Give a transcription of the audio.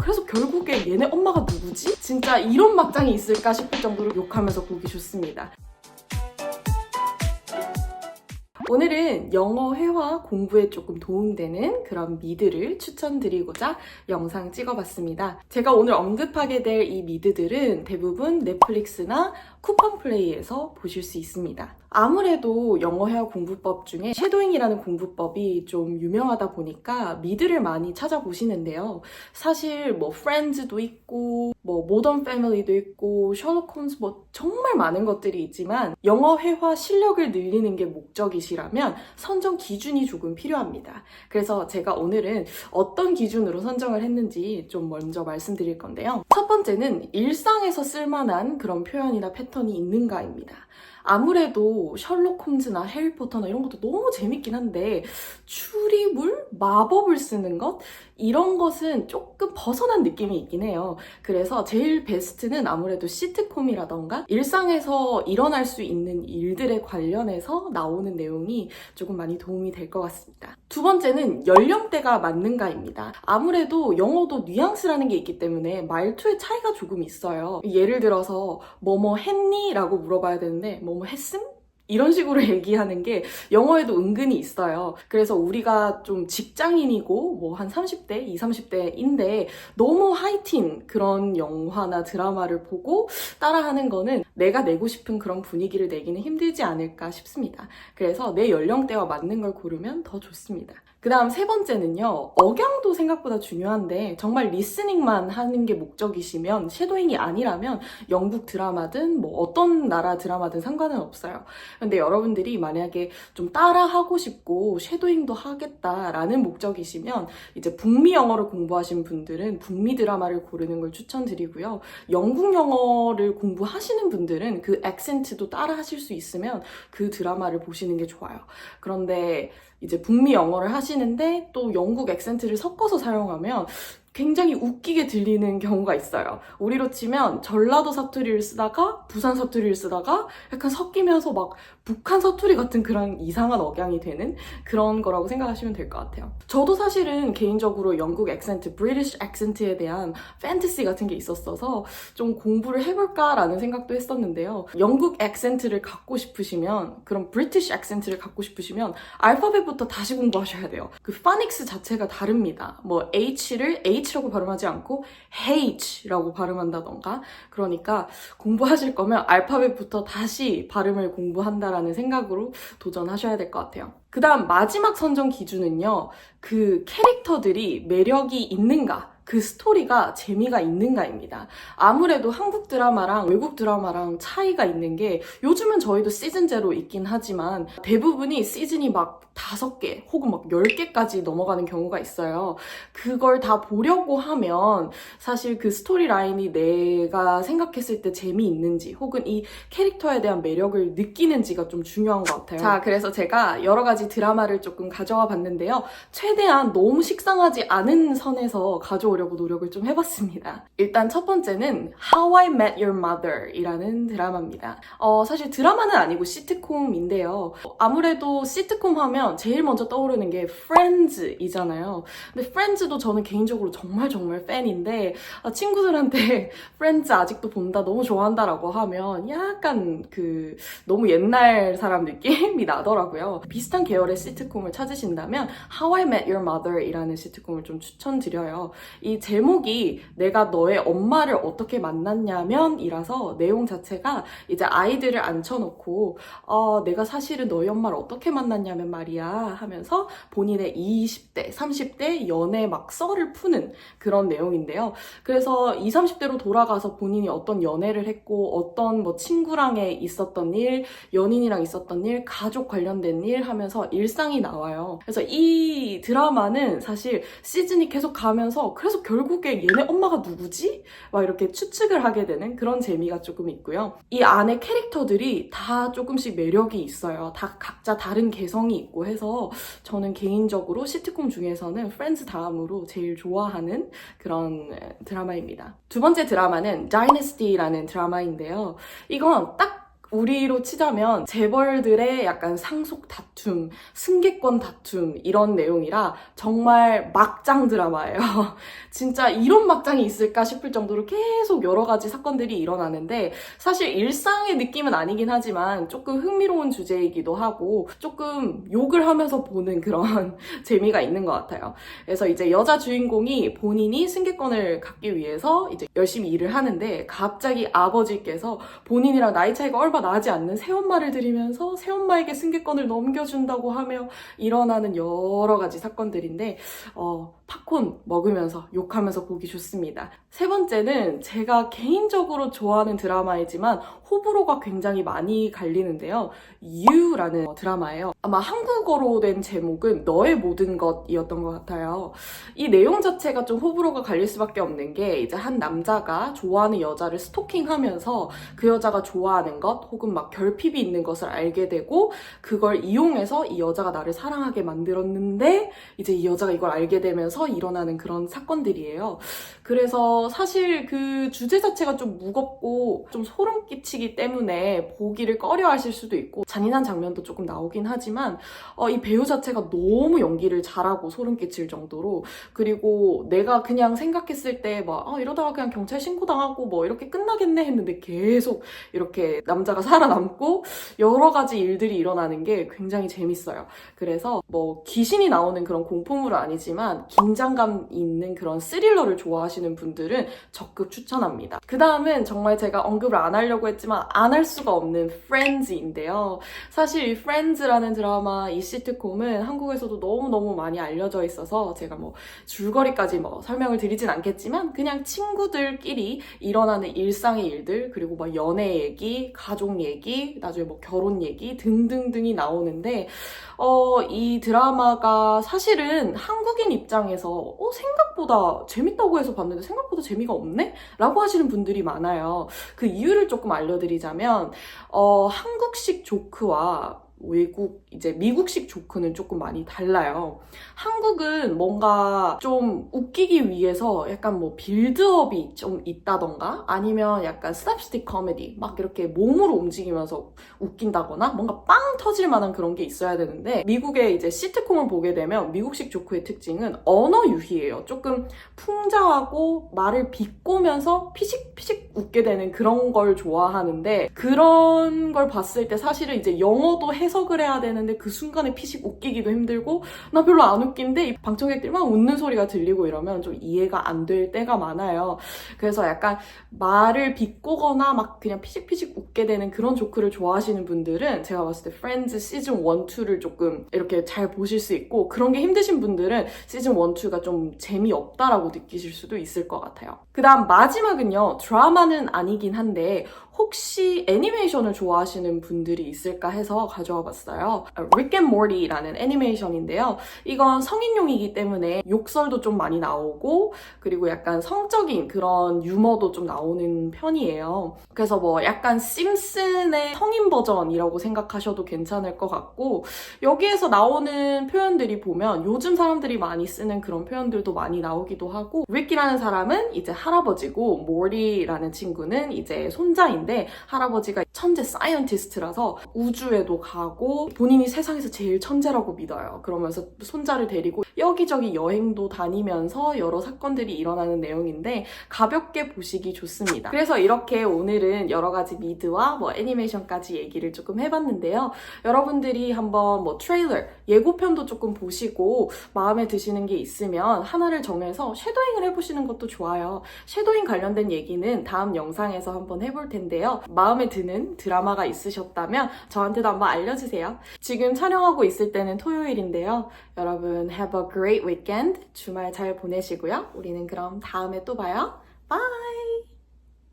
그래서 결국에 얘네 엄마가 누구지? 진짜 이런 막장이 있을까 싶을 정도로 욕하면서 보기 좋습니다. 오늘은 영어 회화 공부에 조금 도움되는 그런 미드를 추천드리고자 영상 찍어봤습니다. 제가 오늘 언급하게 될 이 미드들은 대부분 넷플릭스나 쿠팡플레이에서 보실 수 있습니다. 아무래도 영어 회화 공부법 중에 쉐도잉이라는 공부법이 좀 유명하다 보니까 미드를 많이 찾아보시는데요. 사실 뭐 프렌즈도 있고 뭐 모던 패밀리도 있고 셜록 홈즈 뭐 정말 많은 것들이 있지만 영어 회화 실력을 늘리는 게 목적이시라면 선정 기준이 조금 필요합니다. 그래서 제가 오늘은 어떤 기준으로 선정을 했는지 좀 먼저 말씀드릴 건데요. 첫 번째는 일상에서 쓸만한 그런 표현이나 패턴이 있는가입니다. 아무래도 셜록 홈즈나 해리포터나 이런 것도 너무 재밌긴 한데 추리물? 마법을 쓰는 것? 이런 것은 조금 벗어난 느낌이 있긴 해요. 그래서 제일 베스트는 아무래도 시트콤이라던가 일상에서 일어날 수 있는 일들에 관련해서 나오는 내용이 조금 많이 도움이 될 것 같습니다. 두 번째는 연령대가 맞는가입니다. 아무래도 영어도 뉘앙스라는 게 있기 때문에 말투의 차이가 조금 있어요. 예를 들어서 뭐뭐 했니? 라고 물어봐야 되는데 뭐뭐 했음? 이런 식으로 얘기하는 게 영어에도 은근히 있어요. 그래서 우리가 좀 직장인이고 뭐 한 30대, 20, 30대인데 너무 하이틴 그런 영화나 드라마를 보고 따라하는 거는 내가 내고 싶은 그런 분위기를 내기는 힘들지 않을까 싶습니다. 그래서 내 연령대와 맞는 걸 고르면 더 좋습니다. 그 다음 세 번째는요. 억양도 생각보다 중요한데 정말 리스닝만 하는 게 목적이시면 쉐도잉이 아니라면 영국 드라마든 뭐 어떤 나라 드라마든 상관은 없어요. 근데 여러분들이 만약에 좀 따라하고 싶고 쉐도잉도 하겠다라는 목적이시면 이제 북미 영어를 공부하신 분들은 북미 드라마를 고르는 걸 추천드리고요. 영국 영어를 공부하시는 분들은 그 액센트도 따라 하실 수 있으면 그 드라마를 보시는 게 좋아요. 그런데 이제 북미 영어를 하시는데 또 영국 액센트를 섞어서 사용하면 굉장히 웃기게 들리는 경우가 있어요. 우리로 치면 전라도 사투리를 쓰다가 부산 사투리를 쓰다가 약간 섞이면서 막 북한 사투리 같은 그런 이상한 억양이 되는 그런 거라고 생각하시면 될 것 같아요. 저도 사실은 개인적으로 영국 액센트, 브리티시 액센트에 대한 판타시 같은 게 있었어서 좀 공부를 해볼까라는 생각도 했었는데요. 영국 액센트를 갖고 싶으시면, 그런 브리티시 액센트를 갖고 싶으시면 알파벳부터 다시 공부하셔야 돼요. 그 파닉스 자체가 다릅니다. 뭐 H를 H라고 발음하지 않고 H라고 발음한다던가. 그러니까 공부하실 거면 알파벳부터 다시 발음을 공부한다라는 생각으로 도전하셔야 될 것 같아요. 그 다음 마지막 선정 기준은요. 그 캐릭터들이 매력이 있는가? 그 스토리가 재미가 있는가입니다. 아무래도 한국 드라마랑 외국 드라마랑 차이가 있는 게 요즘은 저희도 시즌제로 있긴 하지만 대부분이 시즌이 막 5개 혹은 막 10개까지 넘어가는 경우가 있어요. 그걸 다 보려고 하면 사실 그 스토리 라인이 내가 생각했을 때 재미있는지 혹은 이 캐릭터에 대한 매력을 느끼는지가 좀 중요한 것 같아요. 자, 그래서 제가 여러 가지 드라마를 조금 가져와 봤는데요. 최대한 너무 식상하지 않은 선에서 가져오려고 노력을 좀 해봤습니다. 일단 첫 번째는 How I Met Your Mother 이라는 드라마입니다. 사실 드라마는 아니고 시트콤인데요. 아무래도 시트콤 하면 제일 먼저 떠오르는 게 Friends이잖아요. 근데 Friends도 저는 개인적으로 정말 팬인데 친구들한테 Friends 아직도 본다, 너무 좋아한다라고 하면 약간 너무 옛날 사람 느낌이 나더라고요. 비슷한 계열의 시트콤을 찾으신다면 How I Met Your Mother 이라는 시트콤을 좀 추천드려요. 이 제목이 내가 너의 엄마를 어떻게 만났냐면 이라서 내용 자체가 이제 아이들을 앉혀놓고 내가 사실은 너희 엄마를 어떻게 만났냐면 말이야 하면서 본인의 20대, 30대 연애 막 썰을 푸는 그런 내용인데요. 그래서 20, 30대로 돌아가서 본인이 어떤 연애를 했고 어떤 뭐 친구랑의 있었던 일, 연인이랑 있었던 일, 가족 관련된 일 하면서 일상이 나와요. 그래서 이 드라마는 사실 시즌이 계속 가면서 그래서 결국에 얘네 엄마가 누구지? 막 이렇게 추측을 하게 되는 그런 재미가 조금 있고요. 이 안에 캐릭터들이 다 조금씩 매력이 있어요. 다 각자 다른 개성이 있고 해서 저는 개인적으로 시트콤 중에서는 프렌즈 다음으로 제일 좋아하는 그런 드라마입니다. 두 번째 드라마는 Dynasty라는 드라마인데요. 이건 딱 우리로 치자면 재벌들의 약간 상속 다툼, 승계권 다툼 이런 내용이라 정말 막장 드라마예요. 진짜 이런 막장이 있을까 싶을 정도로 계속 여러 가지 사건들이 일어나는데 사실 일상의 느낌은 아니긴 하지만 조금 흥미로운 주제이기도 하고 조금 욕을 하면서 보는 그런 재미가 있는 것 같아요. 그래서 이제 여자 주인공이 본인이 승계권을 갖기 위해서 이제 열심히 일을 하는데 갑자기 아버지께서 본인이랑 나이 차이가 얼마 나지 않는 새엄마를 들이면서 새엄마에게 승계권을 넘겨준다고 하며 일어나는 여러 가지 사건들인데 팝콘 먹으면서 욕하면서 보기 좋습니다. 세 번째는 제가 개인적으로 좋아하는 드라마이지만 호불호가 굉장히 많이 갈리는데요. You라는 드라마예요. 아마 한국어로 된 제목은 너의 모든 것이었던 것 같아요. 이 내용 자체가 좀 호불호가 갈릴 수밖에 없는 게 이제 한 남자가 좋아하는 여자를 스토킹하면서 그 여자가 좋아하는 것 혹은 막 결핍이 있는 것을 알게 되고 그걸 이용해서 이 여자가 나를 사랑하게 만들었는데 이제 이 여자가 이걸 알게 되면서 일어나는 그런 사건들이에요. 그래서 사실 그 주제 자체가 좀 무겁고 좀 소름 끼치기 때문에 보기를 꺼려 하실 수도 있고 잔인한 장면도 조금 나오긴 하지만 이 배우 자체가 너무 연기를 잘하고 소름 끼칠 정도로 그리고 내가 그냥 생각했을 때 막 이러다가 그냥 경찰 신고당하고 뭐 이렇게 끝나겠네 했는데 계속 이렇게 남자가 살아남고 여러 가지 일들이 일어나는 게 굉장히 재밌어요. 그래서 뭐 귀신이 나오는 그런 공포물은 아니지만 긴장감 있는 그런 스릴러를 좋아하시는 분들은 적극 추천합니다. 그 다음은 정말 제가 언급을 안 하려고 했지만 안 할 수가 없는 프렌즈인데요. 사실 이 프렌즈라는 드라마, 이 시트콤은 한국에서도 너무너무 많이 알려져 있어서 제가 뭐 줄거리까지 뭐 설명을 드리진 않겠지만 그냥 친구들끼리 일어나는 일상의 일들 그리고 막 연애 얘기, 가족 얘기, 나중에 뭐 결혼 얘기 등등등이 나오는데 이 드라마가 사실은 한국인 입장에서 생각보다 재밌다고 해서 봤는데 생각보다 재미가 없네? 라고 하시는 분들이 많아요. 그 이유를 조금 알려드리자면 한국식 조크와 이제 미국식 조크는 조금 많이 달라요. 한국은 뭔가 좀 웃기기 위해서 약간 뭐 빌드업이 좀 있다던가 아니면 약간 슬랩스틱 코미디 막 이렇게 몸으로 움직이면서 웃긴다거나 뭔가 빵 터질 만한 그런 게 있어야 되는데 미국의 이제 시트콤을 보게 되면 미국식 조크의 특징은 언어 유희예요. 조금 풍자하고 말을 비꼬면서 피식피식 웃게 되는 그런 걸 좋아하는데 그런 걸 봤을 때 사실은 이제 영어도 해석을 해야 되는데 그 순간에 피식 웃기기도 힘들고 나 별로 안 웃긴데 이 방청객들이 막 웃는 소리가 들리고 이러면 좀 이해가 안 될 때가 많아요. 그래서 약간 말을 비꼬거나 막 그냥 피식피식 웃게 되는 그런 조크를 좋아하시는 분들은 제가 봤을 때 프렌즈 시즌 1, 2를 조금 이렇게 잘 보실 수 있고 그런 게 힘드신 분들은 시즌 1, 2가 좀 재미없다라고 느끼실 수도 있을 것 같아요. 그 다음 마지막은요. 드라마는 아니긴 한데 혹시 애니메이션을 좋아하시는 분들이 있을까 해서 가져와 봤어요. Rick and Morty라는 애니메이션인데요. 이건 성인용이기 때문에 욕설도 좀 많이 나오고 그리고 약간 성적인 그런 유머도 좀 나오는 편이에요. 그래서 뭐 약간 심슨의 성인 버전이라고 생각하셔도 괜찮을 것 같고 여기에서 나오는 표현들이 보면 요즘 사람들이 많이 쓰는 그런 표현들도 많이 나오기도 하고 릭이라는 사람은 이제 할아버지고 모리라는 친구는 이제 손자인데 할아버지가 천재 사이언티스트라서 우주에도 가고 본인이 세상에서 제일 천재라고 믿어요. 그러면서 손자를 데리고 여기저기 여행도 다니면서 여러 사건들이 일어나는 내용인데 가볍게 보시기 좋습니다. 그래서 이렇게 오늘은 여러 가지 미드와 뭐 애니메이션까지 얘기를 조금 해봤는데요. 여러분들이 한번 뭐 트레일러, 예고편도 조금 보시고 마음에 드시는 게 있으면 하나를 정해서 섀도잉을 해보시는 것도 좋아요. 섀도잉 관련된 얘기는 다음 영상에서 한번 해볼 텐데요. 마음에 드는 드라마가 있으셨다면 저한테도 한번 알려주세요. 지금 촬영하고 있을 때는 토요일인데요. 여러분 have a great weekend. 주말 잘 보내시고요. 우리는 그럼 다음에 또 봐요. Bye!